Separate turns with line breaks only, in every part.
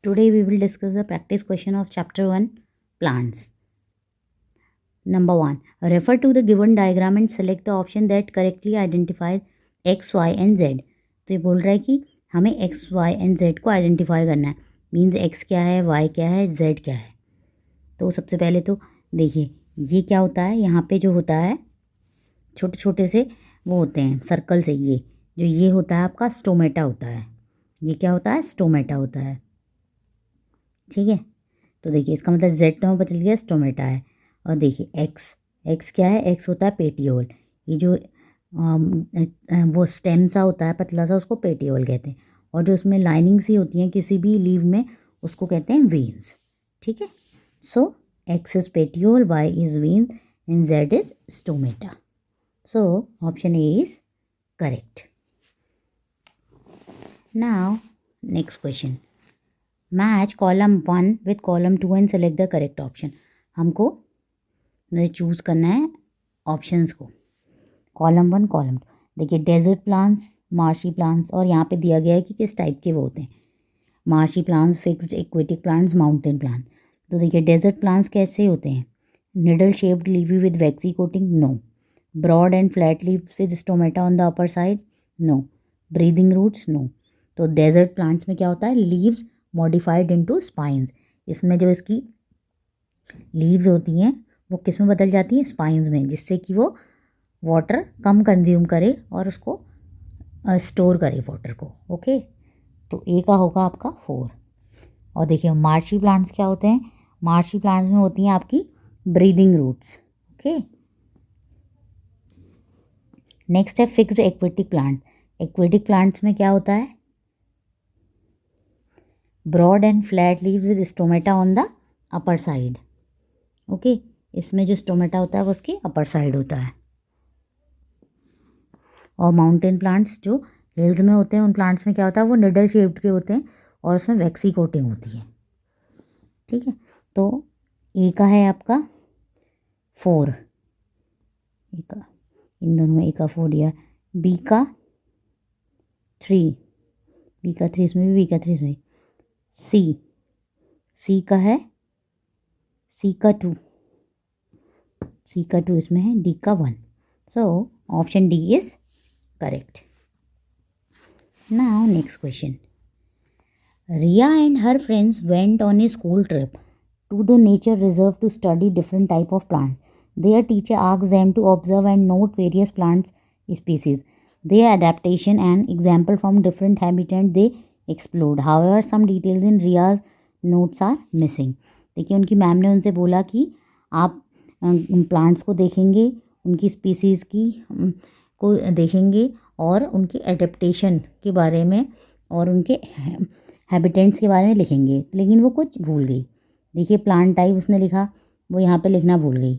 Today we will discuss the practice question of chapter 1 plants. Number 1. Refer to the given diagram and select the option that correctly identifies x, y and z. तो ये बोल रहा है कि हमें x, y and z को identify करना है. मीन्स x क्या है, y क्या है, z क्या है. तो सबसे पहले तो देखिए ये क्या होता है. यहाँ पे जो होता है छोटे छोटे से वो होते हैं सर्कल से. ये होता है आपका स्टोमेटा होता है. ये क्या होता है, स्टोमेटा होता है. ठीक है. तो देखिए इसका मतलब जेड तो हमें पता चल गया स्टोमेटा है. और देखिए एक्स क्या है, एक्स होता है पेटियोल. ये जो वो स्टेम सा होता है पतला सा, उसको पेटियोल कहते हैं. और जो उसमें लाइनिंग सी होती हैं किसी भी लीव में, उसको कहते हैं वेन्स. ठीक है. So X is petiole, Y is vein and Z is stomata. So option A is correct. Now next question. Match column 1 with column 2 and select the correct option. हमको चूज़ करना है options को. Column 1 column 2. देखिए desert plants, marshy plants, और यहाँ पे दिया गया है कि किस टाइप के वो होते हैं. Marshy plants, fixed aquatic plants, mountain plant. तो देखिए डेजर्ट प्लांट्स कैसे होते हैं. Needle shaped leaves with waxy coating, no. Broad and flat leaves with stomata on the upper side, no. Breathing roots, no. तो डेजर्ट प्लांट्स में क्या होता है, लीव्स मॉडिफाइड इनटू स्पाइंस. इसमें जो इसकी लीव्स होती हैं वो किस में बदल जाती हैं, स्पाइंस में, जिससे कि वो वाटर कम कंज्यूम करे और उसको स्टोर करे वाटर को. ओके. तो ए का होगा आपका 4. और देखिए मार्शी प्लांट्स क्या होते हैं. मार्शी प्लांट्स में होती हैं आपकी ब्रीदिंग रूट्स. ओके. नेक्स्ट है fixed aquatic plant. Aquatic plants में क्या होता है, broad and flat leaves with stomata on the upper side. Okay. इसमें जो स्टोमेटा होता है वो उसकी अपर साइड होता है. और माउंटेन प्लांट्स जो हिल्स में होते हैं, उन प्लांट्स में क्या होता है, वो निडल शेप्ड के होते हैं और उसमें वैक्सी कोटिंग होती है. ठीक है. तो ए का है आपका 4. ए का इन दोनों में ए का 4 दिया. बी का 3. बी का 3 इसमें भी, बी का 3 इसमें. सी का है, सी का 2. सी का 2 इसमें है, डी का 1. सो option D is correct. Now next question. Ria and her friends went on a school trip to the nature reserve to study different type of plants. Their teacher asked them to observe and note various plants species, their adaptation and example from different habitats they explored. However, some details in Ria's notes are missing. देखिए उनकी ma'am ने उनसे बोला कि आप plants को देखेंगे, उनकी स्पीसीज़ की को देखेंगे और उनके एडेप्टेशन के बारे में और उनके हैबिटेंट्स के बारे में लिखेंगे, लेकिन वो कुछ भूल गई. देखिए प्लांट टाइप उसने लिखा, वो यहाँ पे लिखना भूल गई.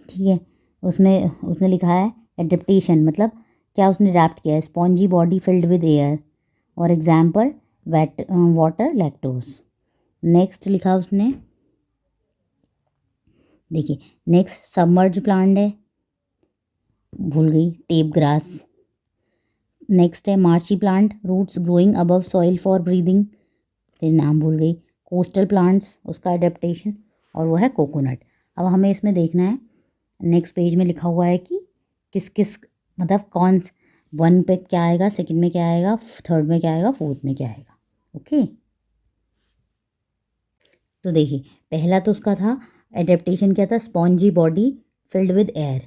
ठीक है. उसमें उसने लिखा है एडेप्टेशन, मतलब क्या उसने अडेप्ट किया है, spongy body filled with air, और एग्जाम्पल वाटर लैक्टोस. नेक्स्ट लिखा उसने, देखिए नेक्स्ट सबमर्ज प्लांट है, भूल गई, टेप ग्रास. नेक्स्ट है marshy plant, roots growing above soil for breathing, फिर नाम भूल गई. कोस्टल प्लांट्स, उसका एडेप्टेशन, और वो है कोकोनट. अब हमें इसमें देखना है नेक्स्ट पेज में लिखा हुआ है कि किस किस मतलब कौन 1 पे क्या आएगा, सेकंड में क्या आएगा, थर्ड में क्या आएगा, फोर्थ में क्या आएगा. ओके. तो देखिए पहला तो उसका था एडेप्टेशन, क्या था, spongy body filled with air.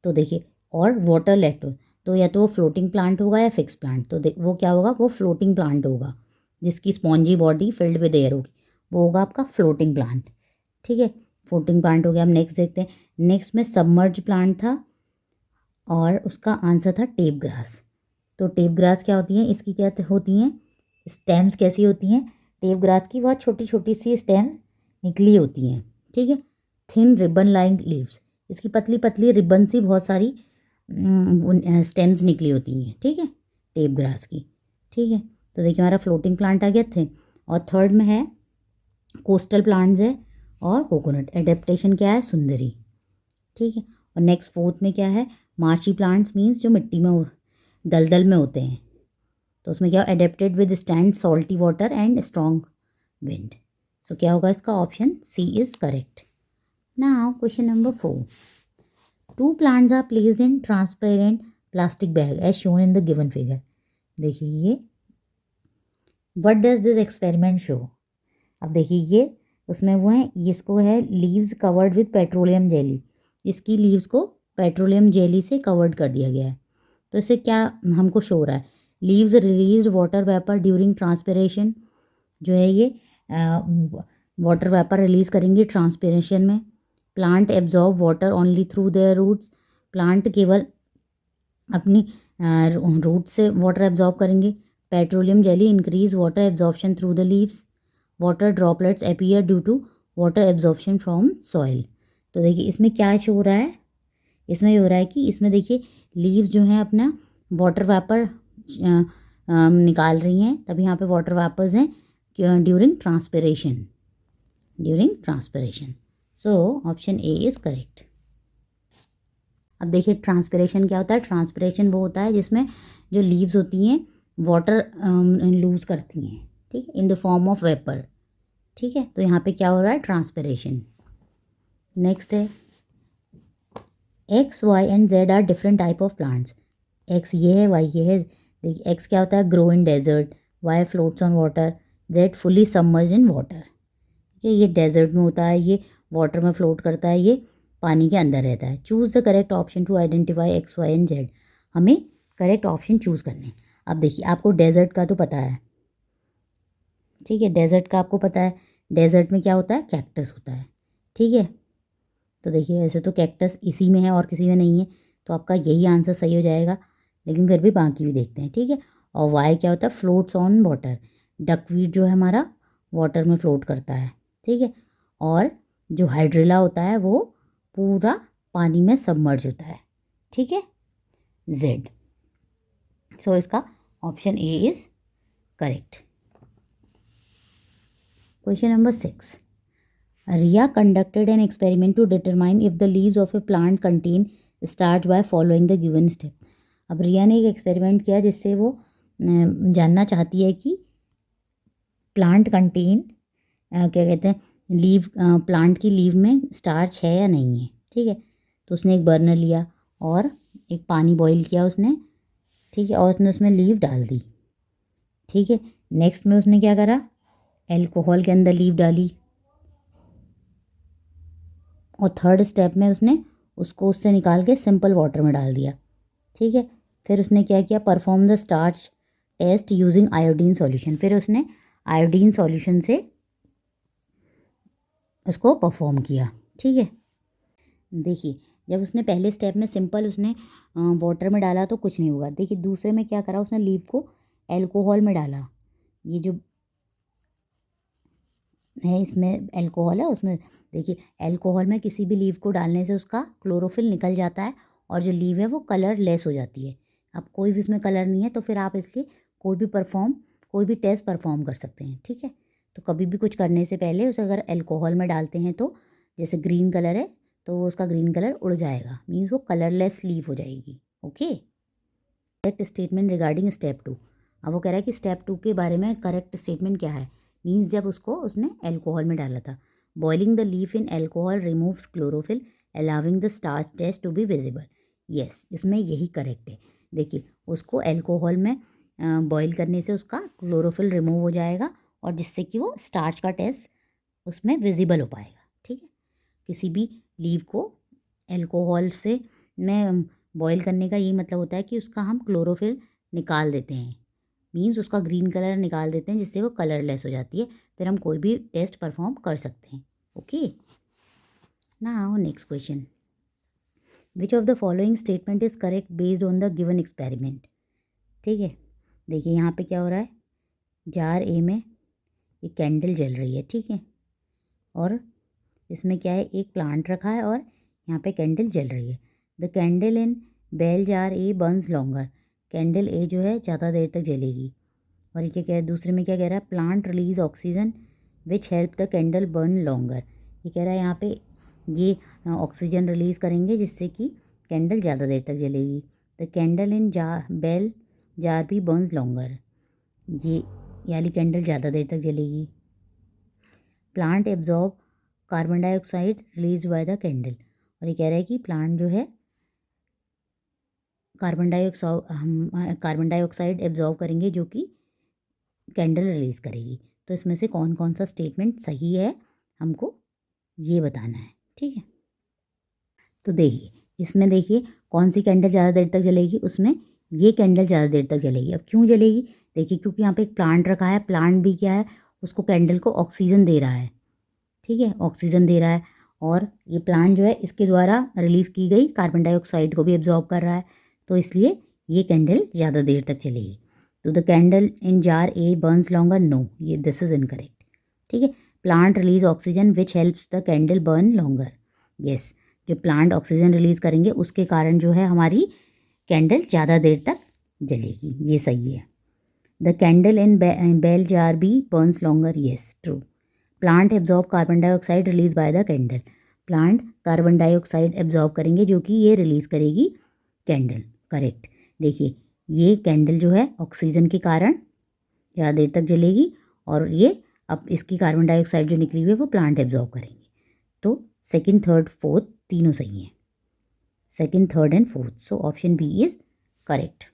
तो देखिए और वाटर लैक्टोस, तो या तो वो फ्लोटिंग प्लांट होगा या फिक्स प्लांट. तो वो क्या होगा, वो फ्लोटिंग प्लांट होगा जिसकी spongy body filled with air होगी, वो होगा आपका फ्लोटिंग प्लांट. ठीक है. फ्लोटिंग प्लांट हो गया. हम नेक्स्ट देखते हैं. नेक्स्ट में सबमर्ज प्लांट था और उसका आंसर था टेप ग्रास. तो टेप ग्रास क्या होती हैं, इसकी क्या होती हैं, स्टेम्स कैसी होती हैं टेप ग्रास की, वह छोटी छोटी सी स्टेम निकली होती हैं. ठीक है. थिन रिबन लाइंग लीव्स, इसकी पतली पतली रिबन सी बहुत सारी स्टेम्स निकली होती हैं. ठीक है, टेप ग्रास की. ठीक है. तो देखिए हमारा फ्लोटिंग प्लांट आ गया थे. और थर्ड में है कोस्टल प्लांट्स है और कोकोनट. एडेप्टेशन क्या है, सुंदरी. ठीक है. और नेक्स्ट फोर्थ में क्या है, मार्शी प्लांट्स मीन्स जो मिट्टी में दलदल में होते हैं. तो उसमें क्या adapted with stand salty water and strong wind. So क्या होगा इसका option C is correct. Now question number 4, 2 plants are placed in transparent plastic bag as shown in the given figure. देखिए ये what does this experiment show. अब देखिए ये उसमें वो है, इसको है leaves covered with petroleum jelly, इसकी लीव्स को पेट्रोलियम जेली से कवर्ड कर दिया गया है। तो इससे क्या हमको शो हो रहा है, leaves release water vapour during transpiration, जो है ये वाटर वेपर रिलीज करेंगे ट्रांसपिरेशन में। Plant absorb water only through their roots, plant केवल अपनी रूट से वाटर एब्जॉर्ब करेंगे। Petroleum jelly increase water absorption through the leaves, water droplets appear due to water absorption from soil. तो देखिए इसमें क्या शो हो रहा है, इसमें ये हो रहा है कि इसमें देखिए लीव्स जो हैं अपना वाटर वेपर निकाल रही हैं, तब यहाँ पे वाटर वेपर्स हैं during transpiration, so option A is correct. अब देखिए ट्रांसपिरेशन क्या होता है, ट्रांसपिरेशन वो होता है जिसमें जो लीव्स होती हैं वाटर लूज करती हैं, ठीक है, in the form of vapour, ठीक है। तो यहाँ पे क्या हो रहा है, ट्रांसपिरेशन। नेक्स्ट है X Y and Z are different type of plants. X ये है, वाई ये है। देखिए एक्स क्या होता है, grow in desert, Y floats on water, Z fully submerge in water. ये डेजर्ट में होता है, ये वाटर में फ्लोट करता है, ये पानी के अंदर रहता है। Choose the correct option to identify X Y and Z. हमें करेक्ट ऑप्शन चूज़ करने। अब देखिए आपको डेजर्ट का तो पता है, ठीक है, डेजर्ट का आपको पता है, डेजर्ट में क्या होता है, कैक्टस होता है, ठीक है। तो देखिए ऐसे तो कैक्टस इसी में है और किसी में नहीं है, तो आपका यही आंसर सही हो जाएगा, लेकिन फिर भी बाकी भी देखते हैं, ठीक है। और वाई क्या होता है, फ्लोट्स ऑन वाटर, डकवीट जो है हमारा वाटर में फ्लोट करता है, ठीक है। और जो हाइड्रिला होता है वो पूरा पानी में सबमर्ज होता है, ठीक है, जेड। सो इसका option A is correct. Question number 6, Riya conducted an experiment to determine if the leaves of a plant contain starch by following the given step। अब रिया ने एक एक्सपेरिमेंट किया जिससे वो जानना चाहती है कि प्लांट कंटेन क्या कहते हैं, लीव प्लांट की लीव में स्टार्च है या नहीं है, ठीक है। तो उसने एक बर्नर लिया और एक पानी बॉईल किया उसने, ठीक है, और उसने उसमें लीव डाल दी, ठीक है। नेक्स्ट में उसने क्या करा, एल्कोहल के अंदर लीव डाली, और थर्ड स्टेप में उसने उसको उससे निकाल के सिंपल वाटर में डाल दिया, ठीक है। फिर उसने क्या किया, perform the starch test using iodine solution. फिर उसने आयोडीन सॉल्यूशन से उसको परफॉर्म किया, ठीक है। देखिए जब उसने पहले स्टेप में सिंपल उसने वाटर में डाला तो कुछ नहीं हुआ। देखिए दूसरे में क्या करा, उसने लीव को एल्कोहल में डाला, ये जो है इसमें एल्कोहल है, उसमें देखिए एल्कोहल में किसी भी लीव को डालने से उसका क्लोरोफिल निकल जाता है और जो लीव है वो कलर लेस हो जाती है। अब कोई भी इसमें कलर नहीं है तो फिर आप इसलिए कोई भी टेस्ट परफॉर्म कर सकते हैं, ठीक है। तो कभी भी कुछ करने से पहले उसे अगर एल्कोहल में डालते हैं तो जैसे ग्रीन कलर है तो उसका ग्रीन कलर उड़ जाएगा, मीन्स वो कलरलेस लीव हो जाएगी, okay. Correct statement regarding step 2। अब वो कह रहा है कि स्टेप 2 के बारे में करेक्ट स्टेटमेंट क्या है, मीन्स जब उसको उसने एल्कोहल में डाला था। Boiling the leaf in alcohol removes chlorophyll allowing the starch test to be visible. Yes, इसमें यही करेक्ट है। देखिए उसको एल्कोहल में बॉईल करने से उसका क्लोरोफिल रिमूव हो जाएगा और जिससे कि वो स्टार्च का टेस्ट उसमें विजिबल हो पाएगा, ठीक है। किसी भी लीव को एल्कोहल से में बॉईल करने का यही मतलब होता है कि उसका हम क्लोरोफिल निकाल देते हैं, मीन्स उसका ग्रीन कलर निकाल देते हैं जिससे वो कलरलेस हो जाती है, फिर हम कोई भी टेस्ट परफॉर्म कर सकते हैं, okay. Now next question, which of the following statement is correct based on the given experiment, ठीक है। देखिए यहाँ पे क्या हो रहा है, जार ए में एक कैंडल जल रही है, ठीक है, और इसमें क्या है, एक प्लांट रखा है और यहाँ पे कैंडल जल रही है। The candle in bell jar A burns longer, candle A जो है ज़्यादा देर तक जलेगी। और ये क्या कह रहा है, दूसरे में क्या कह रहा है, plant release oxygen which help the candle burn longer. ये कह रहा है यहाँ पे ये ऑक्सीजन रिलीज़ करेंगे जिससे कि कैंडल ज़्यादा देर तक जलेगी। The candle in bell jar B burns longer, ये वाली कैंडल ज़्यादा देर तक जलेगी। Plant absorb carbon dioxide release by the candle, और ये कह रहा है कि प्लांट जो है कार्बन डाइऑक्साइड एब्जॉर्ब करेंगे जो कि कैंडल रिलीज़ करेगी। तो इसमें से कौन कौन सा स्टेटमेंट सही है हमको ये बताना है, ठीक है। तो देखिए इसमें देखिए कौन सी कैंडल ज़्यादा देर तक जलेगी, उसमें ये कैंडल ज़्यादा देर तक जलेगी। अब क्यों जलेगी, देखिए क्योंकि यहाँ पे एक प्लांट रखा है, प्लांट भी क्या है उसको कैंडल को ऑक्सीजन दे रहा है, ठीक है, ऑक्सीजन दे रहा है, और ये प्लांट जो है इसके द्वारा रिलीज़ की गई कार्बन डाइऑक्साइड को भी एब्जॉर्ब कर रहा है, तो इसलिए ये कैंडल ज़्यादा देर तक चलेगी। तो the candle in jar A burns longer, no, ये दिस इज़ इनकरेक्ट, ठीक है। Plant release oxygen which helps the candle burn longer, yes, जो प्लांट ऑक्सीजन रिलीज़ करेंगे उसके कारण जो है हमारी कैंडल ज़्यादा देर तक जलेगी, ये सही है। The candle in bell jar B burns longer, yes, true. Plant absorb carbon dioxide release by the candle, plant carbon dioxide absorb करेंगे जो कि ये रिलीज़ करेगी कैंडल, करेक्ट। देखिए ये कैंडल जो है ऑक्सीजन के कारण ज़्यादा देर तक जलेगी, और ये अब इसकी कार्बन डाइऑक्साइड जो निकली हुई है वो प्लांट एब्जॉर्ब करेंगे। तो सेकंड, थर्ड, फोर्थ तीनों सही हैं, second, third and fourth, so option B is correct.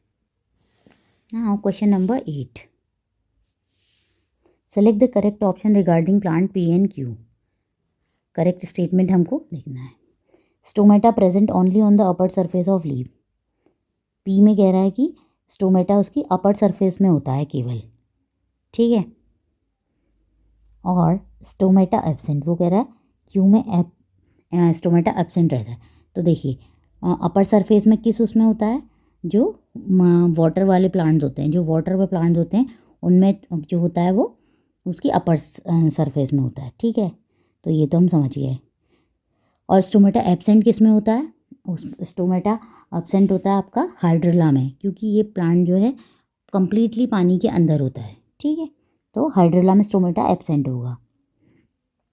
Now question number 8, select the correct option regarding plant P and Q. Correct statement हमको लिखना है। Stomata present only on the upper surface of leaf, P में कह रहा है कि stomata उसकी upper surface में होता है केवल, ठीक है, और स्टोमेटा एब्सेंट वो कह रहा है क्यू में स्टोमेटा एब्सेंट रहता है। तो देखिए अपर सरफेस में किस उसमें होता है, जो वाटर वाले प्लांट्स होते हैं, जो वाटर पे प्लांट्स होते हैं उनमें जो होता है वो उसकी अपर सरफेस में होता है, ठीक है, तो ये तो हम समझ गए। और स्टोमेटा एब्सेंट किस में होता है, उस स्टोमेटा एब्सेंट होता है आपका हाइड्रोला में, क्योंकि ये प्लांट जो है कम्प्लीटली पानी के अंदर होता है, ठीक है, तो हाइड्रोला में स्टोमेटा एब्सेंट होगा।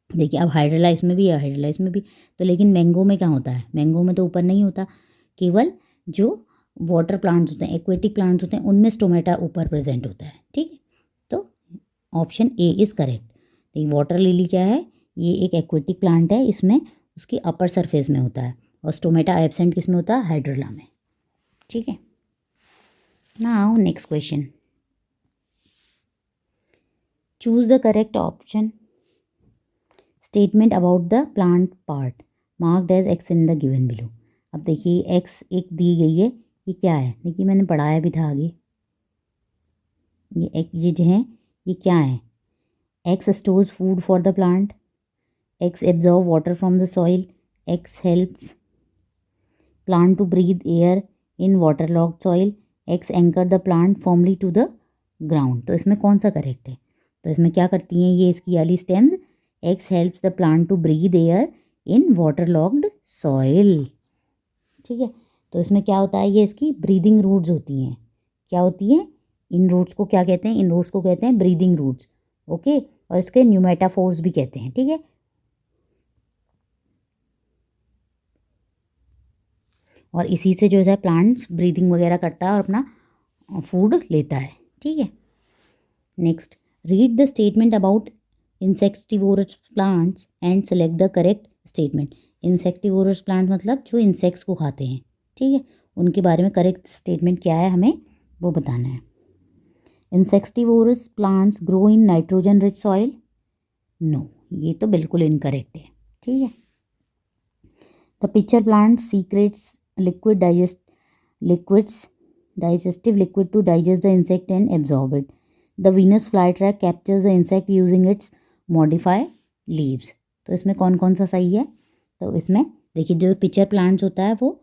देखिए अब हाइड्रोला इसमें भी है, हाइड्रोला इसमें भी, तो लेकिन मैंगो में क्या होता है, मैंगो में तो ऊपर नहीं होता, केवल जो वाटर प्लांट्स होते हैं, एक्वेटिक प्लांट्स होते हैं उनमें स्टोमेटा ऊपर प्रेजेंट होता है, ठीक है, तो ऑप्शन ए इज़ करेक्ट। देखिए वाटर लिली क्या है, ये एक एक्वेटिक प्लांट है, इसमें उसकी अपर सरफेस में होता है, और स्टोमेटा एब्सेंट किस में होता है, हाइड्रोला में, ठीक है। Now next question, choose the correct option statement about the plant part marked as X in the given below. अब देखिए एक्स एक दी गई है, ये क्या है, देखिए मैंने पढ़ाया भी था आगे, ये जो है ये क्या है, X stores food for the plant, X absorb water from the soil, X helps plant to breathe air in water logged soil, X anchor the plant formally to the ground. तो इसमें कौन सा करेक्ट है, तो इसमें क्या करती हैं ये इसकी वाली stems, X helps the plant to breathe air in water logged soil, ठीक है, तो इसमें क्या होता है, ये इसकी ब्रीदिंग रूट्स होती हैं, क्या होती हैं, इन रूट्स को क्या कहते हैं, इन रूट्स को कहते हैं ब्रीदिंग रूट्स, ओके, और इसके न्यूमेटाफोर्स भी कहते हैं, ठीक है, और इसी से जो है प्लांट्स ब्रीदिंग वगैरह करता है और अपना फूड लेता है, ठीक है। Next, read the statement about insectivorous plants and select the correct statement. Insectivorous plant मतलब जो इंसेक्ट्स को खाते हैं, ठीक है, उनके बारे में करेक्ट स्टेटमेंट क्या है हमें वो बताना है। Insectivorous plants grow in nitrogen rich soil, no, ये तो बिल्कुल इनकरेक्ट है, ठीक है। The pitcher plant secretes liquids digestive liquid to digest the insect and absorb it. The Venus flytrap captures the insect using its modify leaves. तो इसमें कौन कौन सा सही है, तो इसमें देखिए जो पिक्चर प्लांट्स होता है वो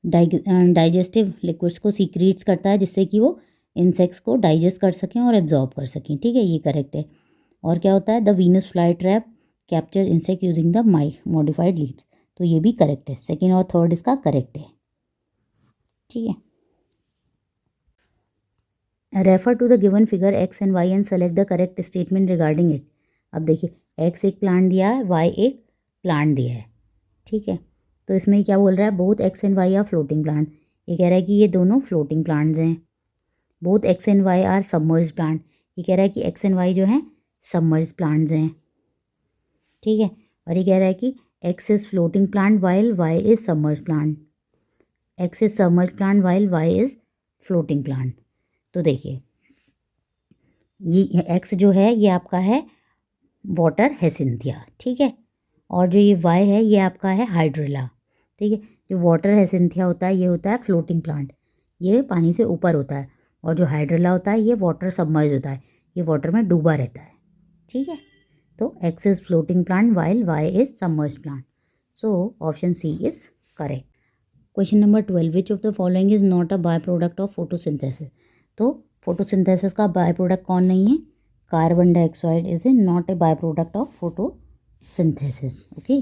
डाइजेस्टिव लिक्विड्स को सीक्रेट्स करता है जिससे कि वो इंसेक्ट्स को डाइजेस्ट कर सकें और एब्जॉर्ब कर सकें, ठीक है, ये करेक्ट है। और क्या होता है, the Venus fly trap capture insect using the modified leaves, तो ये भी करेक्ट है, सेकेंड और थर्ड इसका करेक्ट है, ठीक है। Refer to the given figure X and Y and select the correct statement regarding it. अब देखिए एक्स एक प्लांट दिया है, वाई एक प्लांट दिया है, ठीक है, तो इसमें क्या बोल रहा है, both X and Y are floating plant, ये कह रहा है कि ये दोनों फ्लोटिंग प्लांट्स हैं। Both X and Y are submerged plant, ये कह रहा है कि एक्स एंड वाई जो हैं सबमर्ज प्लांट्स हैं, ठीक है। और ये कह रहा है कि X is floating plant while Y is submerge plant, X is submerge plant while Y is floating plant. तो देखिए ये एक्स जो है ये आपका है वाटर हेसिंथिया, ठीक है, और जो ये वाई है ये आपका है हाइड्रिला, ठीक है। जो वाटर हेसिंथिया होता है ये होता है फ्लोटिंग प्लांट, ये पानी से ऊपर होता है, और जो हाइड्रिला होता है ये वाटर सबमर्ज होता है, ये वाटर में डूबा रहता है, ठीक है। तो X is floating plant while Y is submerge plant, so option C is correct. Question number 12, which of the following is not a by product of photosynthesis. तो फोटोसिंथेसिस का बाय प्रोडक्ट कौन नहीं है, carbon dioxide is a not a by product of photosynthesis, okay.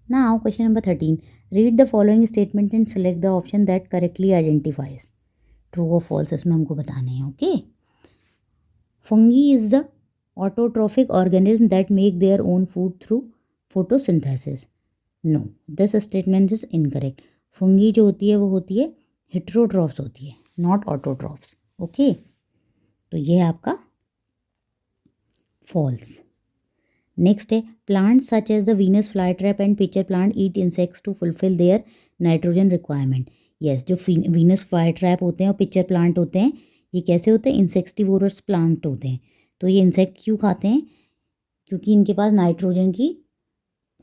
Now question number 13, read the following statement and select the option that correctly identifies, true और false इसमें हमको बताने हैं, okay. Fungi is the autotrophic organism that make their own food through photosynthesis, no this statement is incorrect. Fungi जो होती है वो होती है हेट्रोट्रॉफ्स होती है, नॉट ऑटोट्रॉफ्स, ओके। तो ये है आपका फॉल्स। नेक्स्ट है plant such as the Venus fly trap and pitcher plant eat insects to fulfil their nitrogen requirement, yes. जो वीनस फ्लाई ट्रैप होते हैं और पिचर प्लांट होते हैं ये कैसे होते हैं, इंसेक्टिवोरस प्लांट होते हैं। तो ये इंसेक्ट क्यों खाते हैं, क्योंकि इनके पास नाइट्रोजन की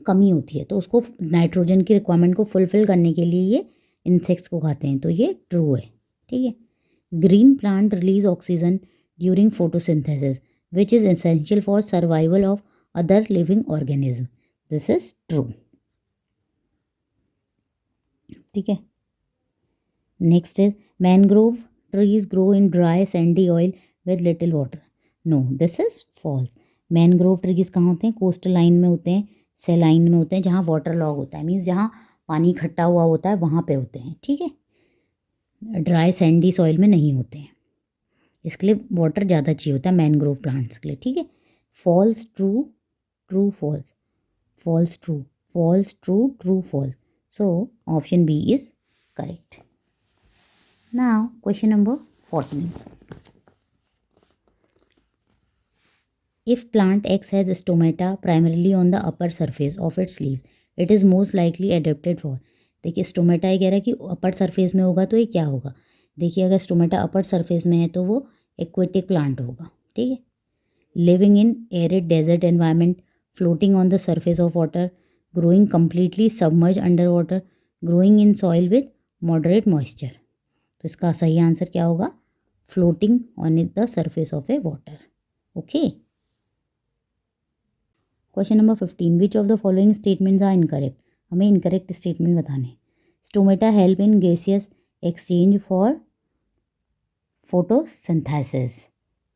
कमी होती है, तो उसको नाइट्रोजन की रिक्वायरमेंट को फुलफिल करने के लिए ये इंसेक्ट्स को खाते हैं, तो ये ट्रू है, ठीक है। Green plant release oxygen during photosynthesis which is essential for survival of other living organism, this is true, ठीक है। Next is mangrove trees grow in dry sandy soil with little water, no this is false. Mangrove trees कहाँ होते हैं, coastal line में होते हैं, सेलाइन में होते हैं, जहाँ वाटर लॉग होता है, मीन्स जहाँ पानी इकट्ठा हुआ होता है वहाँ पे होते हैं, ठीक है। ड्राई सैंडी सॉइल में नहीं होते हैं, इसके लिए वाटर ज़्यादा चाहिए होता है मैनग्रोव प्लांट्स के लिए, ठीक है। False true true false, false true, false true true false, so option B is correct. Now question number 14, if plant X has stomata primarily on the upper surface of its leaf, it is most likely adapted for, देखिए stomata ये कह रहा है कि upper surface में होगा तो ये क्या होगा, देखिए अगर स्टोमेटा अपर सरफेस में है तो वो एक्वेटिक प्लांट होगा, ठीक है। Living in arid desert environment, floating on the surface of water, growing completely submerge under water, growing in soil with moderate moisture, तो इसका सही आंसर क्या होगा, floating on the surface of a water, okay. Question number 15, which of the following statements are incorrect, हमें incorrect statement बताने। Stomata help in gaseous exchange for photosynthesis,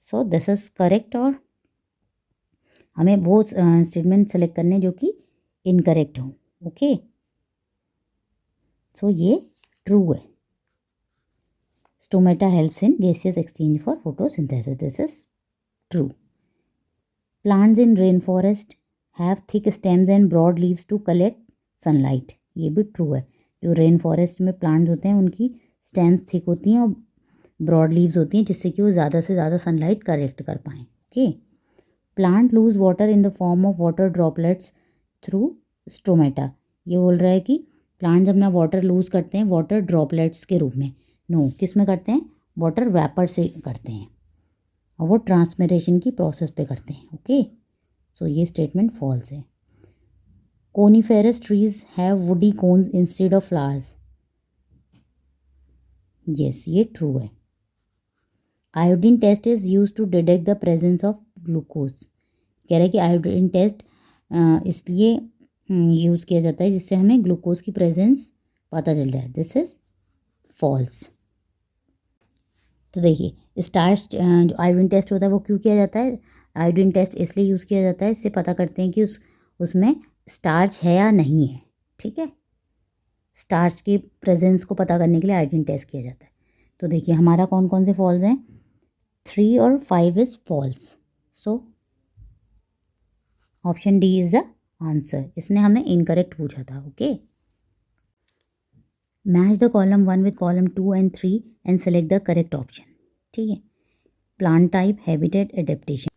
so this is correct, और हमें वो statement select करने जो कि incorrect हो, okay. So ये ट्रू है, stomata helps in gaseous exchange for photosynthesis, this is true. Plants in rain forest have thick stems and broad leaves to collect sunlight, ये भी ट्रू है। जो रेन फॉरेस्ट में प्लांट्स होते हैं उनकी स्टेम्स थिक होती हैं और ब्रॉड लीव्स होती हैं जिससे कि वो ज़्यादा से ज़्यादा सनलाइट कलेक्ट कर पाएँ, okay. Plant loose water in the form of water droplets through stomata, ये बोल रहा है कि प्लांट्स अपना वाटर लूज करते हैं वाटर ड्रॉपलेट्स के रूप में, नो किस में करते हैं, वाटर वेपर से करते हैं, और वो ट्रांसमिरेशन की प्रोसेस पे करते हैं, ओके। सो ये स्टेटमेंट फॉल्स है। Coniferous trees have woody cones instead of flowers, yes ये ट्रू है। Iodine test is use to detect the presence of glucose, कह रहा है कि आयोडीन टेस्ट इसलिए यूज़ किया जाता है जिससे हमें ग्लूकोज की प्रेजेंस पता चल जाए, दिस इज फॉल्स। तो देखिए स्टार्च जो आयोडीन टेस्ट होता है वो क्यों किया जाता है, आयोडीन टेस्ट इसलिए यूज़ किया जाता है, इससे पता करते हैं कि उसमें स्टार्च है या नहीं है, ठीक है। स्टार्च की प्रेजेंस को पता करने के लिए आयोडीन टेस्ट किया जाता है। तो देखिए हमारा कौन कौन से फॉल्स हैं, 3 और 5 is false, so option D is the answer, इसने हमें इनकरेक्ट पूछा था, okay. Match the column 1 with column 2 and 3 and select the correct option, ठीक है। Plant type, habitat, adaptation.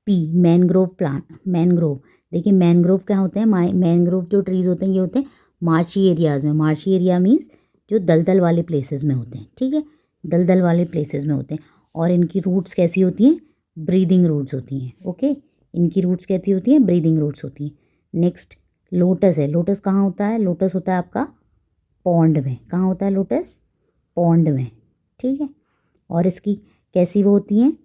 P, mangrove plant, mangrove. देखिए मैनग्रोव क्या होते हैं, मैनग्रोव जो ट्रीज़ होते हैं ये होते हैं मार्शी एरियाज़ में। मार्शी एरिया मीन्स जो दलदल वाले प्लेसेस में होते हैं, ठीक है, दलदल वाले प्लेसेस में होते हैं। और इनकी रूट्स कैसी होती हैं, ब्रीदिंग रूट्स होती हैं, ओके। इनकी रूट्स कैसी होती हैं, ब्रीदिंग रूट्स होती हैं। नेक्स्ट लोटस है। लोटस कहाँ होता है, लोटस होता है आपका पॉन्ड में। कहाँ होता है लोटस, पॉन्ड में, ठीक है। और इसकी कैसी वो होती हैं,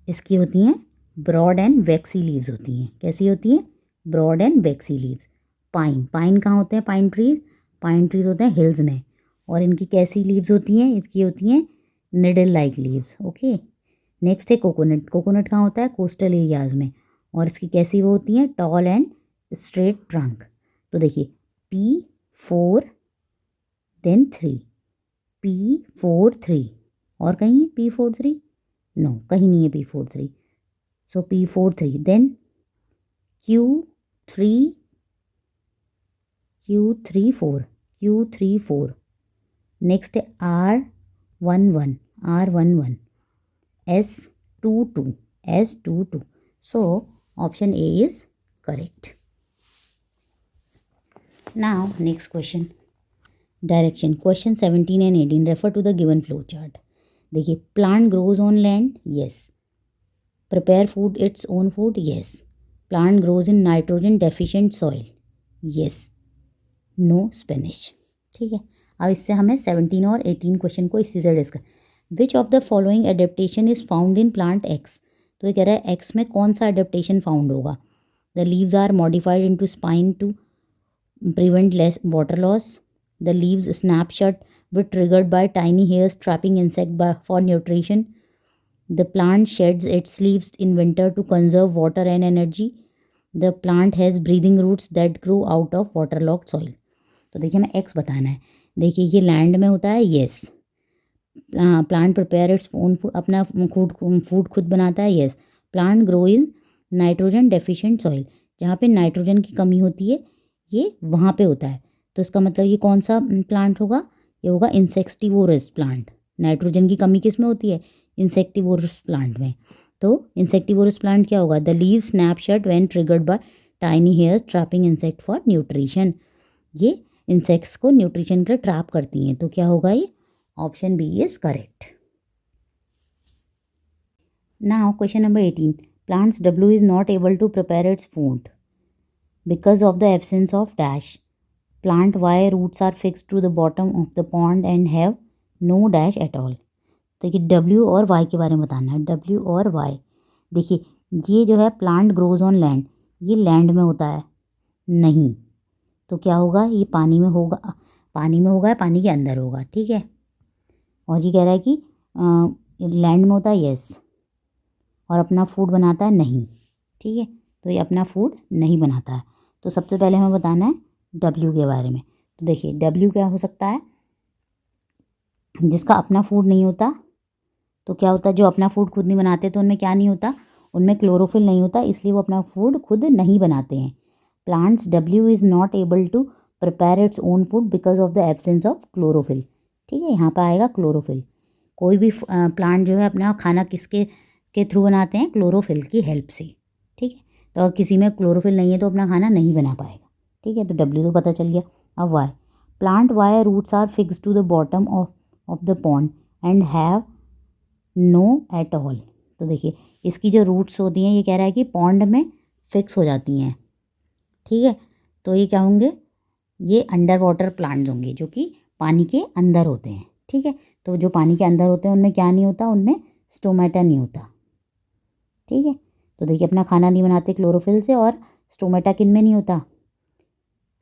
इसकी होती हैं ब्रॉड एंड वैक्सी लीव्स होती हैं। कैसी होती हैं, broad and waxy leaves. Pine, pine कहाँ होते हैं, पाइन ट्रीज, पाइन ट्रीज होते हैं हिल्स में। और इनकी कैसी लीव्स होती हैं, इसकी होती हैं needle like leaves, okay. Next है कोकोनट। कोकोनट कहाँ होता है, कोस्टल एरियाज़ में। और इसकी कैसी वो होती हैं, टॉल एंड स्ट्रेट ट्रंक। तो देखिए P4 देन 3, P4 3। और कहीं है P4 3, नो कहीं नहीं है P4 3। सो P4 3 then Q3 4, Q3 4। Next है R11, R11, S22, S22। So option A is correct. Now next question, direction. Question 17 and 18 refer to the given flow chart. देखिए plant grows on land, yes. Prepare food its own food, yes. Plant grows in nitrogen deficient soil, yes. No Spanish, ठीक है। अब इससे हमें 17 और 18 question को इसी से discuss. Which of the following adaptation is found in plant X. तो ये कह रहा है एक्स में कौन सा एडेप्टेशन फाउंड होगा। The leaves are modified into spine to prevent less water loss. The leaves snap shut with triggered by tiny hairs trapping for nutrition. The plant sheds its leaves in winter to conserve water and energy. The plant has breathing roots that grow out of waterlogged soil. तो देखिए हमें x बताना है। देखिए ये land में होता है, yes. Plant prepare its own food, अपना फूड खुद बनाता है, yes. Plant grow in nitrogen deficient soil, जहाँ पे नाइट्रोजन की कमी होती है ये वहाँ पे होता है। तो इसका मतलब ये कौन सा प्लांट होगा, ये होगा इंसेक्टिवोरस प्लांट। नाइट्रोजन की कमी किस में होती है, इंसेक्टिवोरस प्लांट में। तो इंसेक्टिवोरस प्लांट क्या होगा, the leaf snap shut when triggered by tiny hairs trapping insect for nutrition. ये इंसेक्ट्स को न्यूट्रिशन के लिए ट्रैप करती हैं। तो क्या होगा ये, option B is correct. Now question number 18, plants W is not able to prepare its food because of the absence of dash. Plant Y roots are fixed to the bottom of the pond and have no dash at all. देखिए W और Y के बारे में बताना है, W और Y। देखिए ये जो है प्लांट ग्रोज ऑन लैंड, ये लैंड में होता है नहीं, तो क्या होगा, ये पानी में होगा, पानी में होगा या पानी के अंदर होगा, ठीक है। और ये कह रहा है कि लैंड में होता है, यस। और अपना फूड बनाता है, नहीं, ठीक है। तो ये अपना फूड नहीं बनाता है। तो सबसे पहले हमें बताना है W के बारे में। तो देखिए W क्या हो सकता है, जिसका अपना फूड नहीं होता। तो क्या होता है, जो अपना फूड खुद नहीं बनाते तो उनमें क्या नहीं होता, उनमें क्लोरोफिल नहीं होता, इसलिए वो अपना फूड खुद नहीं बनाते हैं। Plants W is not able to prepare its own food because of the absence of chlorophyll, ठीक है। यहाँ पर आएगा क्लोरोफिल। कोई भी प्लांट जो है अपना खाना किसके के थ्रू बनाते हैं, क्लोरोफिल की हेल्प से, ठीक है। तो अगर किसी में क्लोरोफिल नहीं है तो अपना खाना नहीं बना पाएगा, ठीक है। तो W तो पता चल गया। अब Y, plant Y roots are fix to the bottom of the pond and have no at all. तो देखिए इसकी जो रूट्स होती हैं, ये कह रहा है कि पॉन्ड में फिक्स हो जाती हैं, ठीक है। तो ये क्या होंगे, ये अंडर वाटर प्लांट्स होंगे जो कि पानी के अंदर होते हैं, ठीक है। तो जो पानी के अंदर होते हैं उनमें क्या नहीं होता, उनमें स्टोमेटा नहीं होता, ठीक है। तो देखिए अपना खाना नहीं बनाते क्लोरोफिल से, और स्टोमेटा किन में नहीं होता,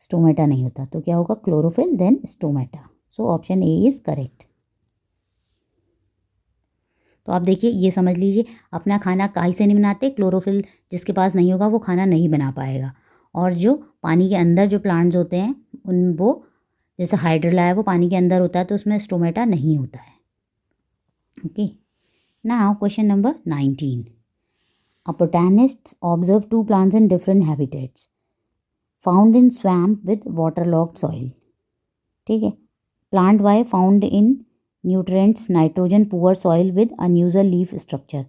स्टोमेटा नहीं होता। तो क्या होगा, chlorophyll then stomata. So option A is correct. तो आप देखिए ये समझ लीजिए, अपना खाना काहे से नहीं बनाते, क्लोरोफिल जिसके पास नहीं होगा वो खाना नहीं बना पाएगा। और जो पानी के अंदर जो प्लांट्स होते हैं उन वो जैसे हाइड्रोला है वो पानी के अंदर होता है, तो उसमें स्टोमेटा नहीं होता है, okay. Now question number 19, a botanist observed two plants in different habitats found in swamp with waterlogged soil, ठीक है। Plant Y found in nutrients, nitrogen poor soil with unusual leaf structure.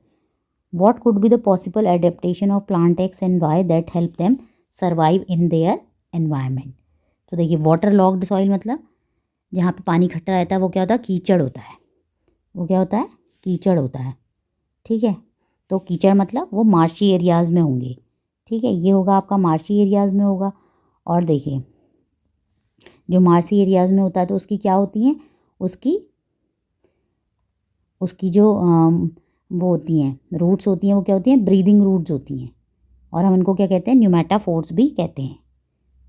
What could be the possible adaptation of plant X and Y that help them survive in their environment? तो देखिए water logged soil मतलब जहाँ पे पानी इकट्ठा रहता है वो क्या होता है, कीचड़ होता है। वो क्या होता है, कीचड़ होता है। ठीक है, तो कीचड़ मतलब वो मार्शी एरियाज़ में होंगे। ठीक है, ये होगा आपका मार्शी एरियाज़ में होगा। और देखिए जो मार्शी एरियाज़ में होता है तो उसकी क्या होती हैं, उसकी जो वो होती हैं रूट्स होती हैं, वो क्या होती हैं, ब्रीदिंग रूट्स होती हैं। और हम इनको क्या कहते हैं, न्यूमेटाफोर्स भी कहते हैं।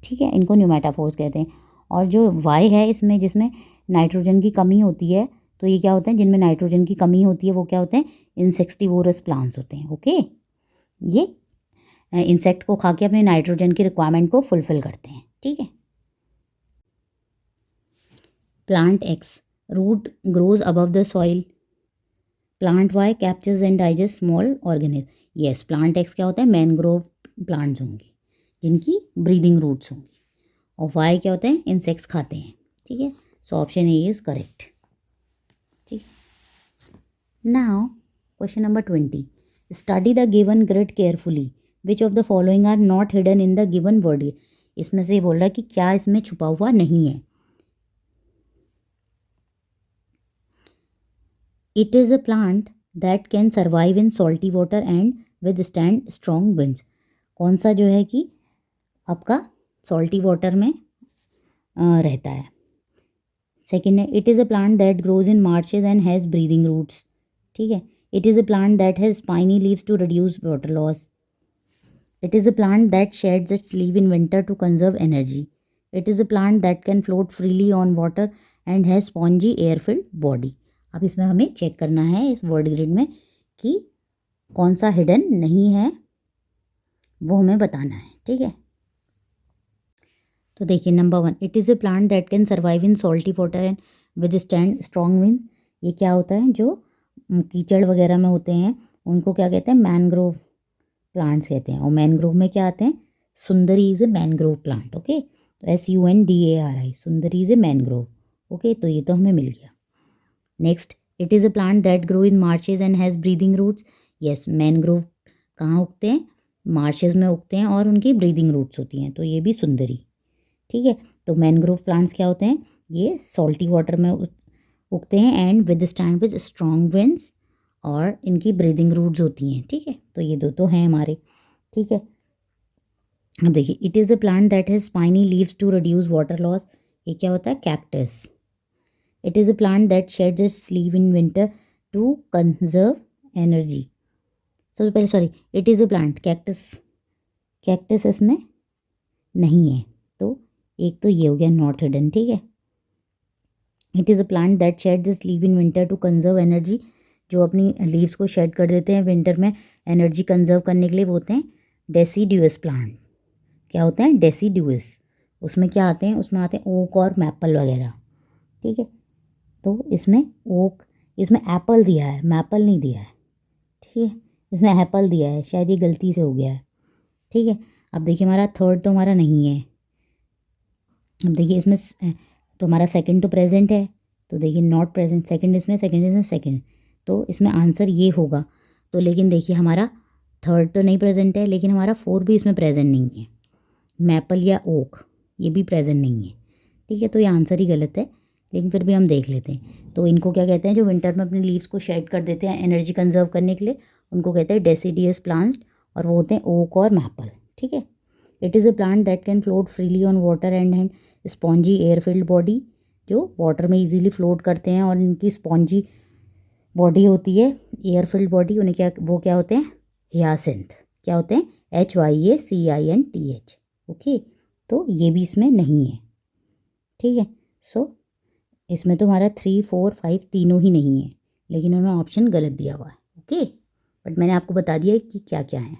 ठीक है, इनको न्यूमेटाफोर्स कहते हैं। और जो वाई है इसमें, जिसमें नाइट्रोजन की कमी होती है, तो ये क्या होते हैं, जिनमें नाइट्रोजन की कमी होती है वो क्या होते हैं, इंसेक्टिवोरस प्लांट्स होते हैं। ओके, ये इंसेक्ट को खा के अपने नाइट्रोजन की रिक्वायरमेंट को फुलफिल करते हैं। ठीक है, plant X root grows above the soil, plant Y captures and digest small organism. Yes, plant X क्या होता है, मैनग्रोव प्लांट्स होंगे जिनकी ब्रीदिंग रूट्स होंगी। और वाई क्या होते हैं, इंसेक्ट्स खाते हैं। ठीक है, so option A is correct. ठीक, now question number 20, study the given grid carefully, which of the following are not hidden in the given word. इसमें से बोल रहा है कि क्या इसमें छुपा हुआ नहीं है। It is a plant that can survive in salty water and with stand strong winds. कौन सा जो है कि आपका सॉल्टी वाटर में रहता है। सेकेंड है, it is a plant that grows in marshes and has breathing roots. ठीक है, it is a plant that has spiny leaves to reduce water loss. It is a plant that sheds its leave in winter to conserve energy. It is a plant that can float freely on water and has spongy air filled body. अब इसमें हमें check करना है इस word grid में कि कौन सा हिडन नहीं है, वो हमें बताना है। ठीक है, तो देखिए number 1, it is a plant that can survive in salty water and with stand strong winds. ये क्या होता है, जो कीचड़ वगैरह में होते हैं उनको क्या कहते हैं, मैनग्रोव प्लांट्स कहते हैं। और मैनग्रोव में क्या आते हैं, Sundari is a mangrove plant. Okay, तो SUNDARI, Sundari is a mangrove. Okay, तो ये तो हमें मिल गया। Next, it is a plant that grow in marshes and has breathing roots. Yes, mangrove कहाँ उगते हैं, मार्शेज में उगते हैं और उनकी ब्रीदिंग रूट्स होती हैं, तो ये भी सुंदरी। ठीक है, तो मैनग्रोव प्लांट्स क्या होते हैं, ये सॉल्टी वाटर में उगते हैं and with stand with strong winds, और इनकी ब्रीदिंग रूट्स होती हैं। ठीक है, तो ये दो तो हैं हमारे। ठीक है, अब देखिए, it is a plant that has spiny leaves to reduce water loss. ये क्या होता है, cactus. It is a plant that sheds its leave in winter to conserve energy. सबसे पहले sorry, it is a plant, cactus, cactus इसमें नहीं है, तो एक तो ये हो गया नॉट हिडन। ठीक है, it is a plant that sheds its leave in winter to conserve energy. जो अपनी लीव्स को शेड कर देते हैं विंटर में एनर्जी कंजर्व करने के लिए, वो होते हैं डेसीड्यूस प्लांट। क्या होते हैं, डेसीड्यूस। उसमें क्या आते हैं, उसमें आते हैं ओक और मैपल वगैरह। ठीक है, तो इसमें ओक, इसमें एप्पल दिया है, मैपल नहीं दिया है। ठीक है, इसमें एप्पल दिया है, शायद ये गलती से हो गया है। ठीक है, अब देखिए हमारा थर्ड तो हमारा नहीं है। अब देखिए इसमें तो हमारा सेकंड तो प्रेजेंट है, तो देखिए नॉट प्रेजेंट, सेकंड इसमें, सेकंड इसमें, सेकंड, तो इसमें आंसर ये होगा। तो लेकिन देखिए हमारा थर्ड तो नहीं प्रेजेंट है, लेकिन हमारा फोर भी इसमें प्रेजेंट नहीं है, मैपल या ओक ये भी प्रेजेंट नहीं है। ठीक है, तो ये आंसर ही गलत है, लेकिन फिर भी हम देख लेते हैं। तो इनको क्या कहते हैं, जो विंटर में अपने लीव्स को शेड कर देते हैं एनर्जी कंजर्व करने के लिए, उनको कहते हैं डेसीडियस प्लांट्स, और वो होते हैं ओक और मैपल। ठीक है, it is a plant that can float freely on water and spongy air filled body. जो वाटर में इजीली फ्लोट करते हैं और इनकी स्पॉन्जी बॉडी होती है, एयर फिल्ड बॉडी, उन्हें क्या, वो क्या होते हैं, हियासिंथ। क्या होते हैं, HYACINTH। ओके, तो ये भी इसमें नहीं है। ठीक है, सो इसमें तो हमारा 3, 4, 5 तीनों ही नहीं है, लेकिन उन्होंने ऑप्शन गलत दिया हुआ है। ओके, बट मैंने आपको बता दिया कि क्या क्या है।